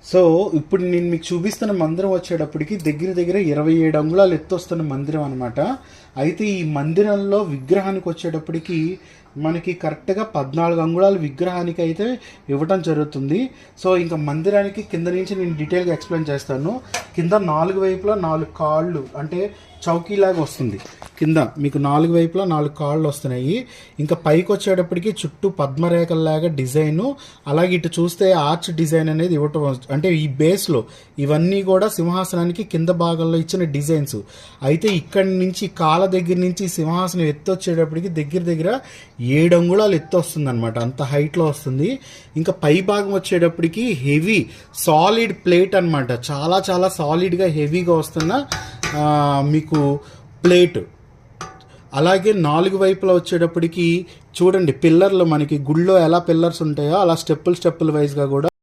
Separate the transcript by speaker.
Speaker 1: So ఇప్పుడు నేను మీకు చూపిస్తున్న మందిరం వచ్చేటప్పటికి దగ్గర దగ్గర 27 అంగుళాలు ఎత్తు వస్తున్న మందిరం అనమాట. అయితే ఈ మందిరంలో విగ్రహానికి వచ్చేటప్పటికి మనకి కరెక్ట్గా 14 అంగుళాల విగ్రహానికి అయితే ఇవ్వటం జరుగుతుంది. సో ఇంకా మందిరానికి కింద నుంచి నేను డీటెయిల్గా ఎక్స్ప్లెయిన్ చేస్తాను. కింద 4 వైపులా 4 కాళ్ళు అంటే చౌకీలాగా వస్తుంది. కింద మీకు 4 వైపులా 4 కాళ్ళు వస్తున్నాయి. ఇంకా పైకి వచ్చేటప్పటికి చుట్టూ పద్మరేఖల్లాగా డిజైను, అలాగే ఇటు చూస్తే ఆర్చ్ డిజైన్ అనేది ఇవ్వటం, అంటే ఈ బేస్లో ఇవన్నీ కూడా సింహాసనానికి కింద భాగంలో ఇచ్చిన డిజైన్స్. అయితే ఇక్కడి నుంచి కాళ్ళ దగ్గర నుంచి సింహాసనం ఎత్తు వచ్చేటప్పటికి దగ్గర దగ్గర 7 అంగుళాలు ఎత్తు వస్తుంది అనమాట. అంత హైట్లో వస్తుంది. ఇంకా పై భాగం వచ్చేటప్పటికి హెవీ సాలిడ్ ప్లేట్ అనమాట. చాలా చాలా సాలిడ్గా హెవీగా వస్తున్న మీకు ప్లేట్. అలాగే 4 వైపులా వచ్చేటప్పటికి చూడండి పిల్లర్లు, మనకి గుళ్ళో ఎలా పిల్లర్స్ ఉంటాయో అలా స్టెప్పులు వైజ్గా కూడా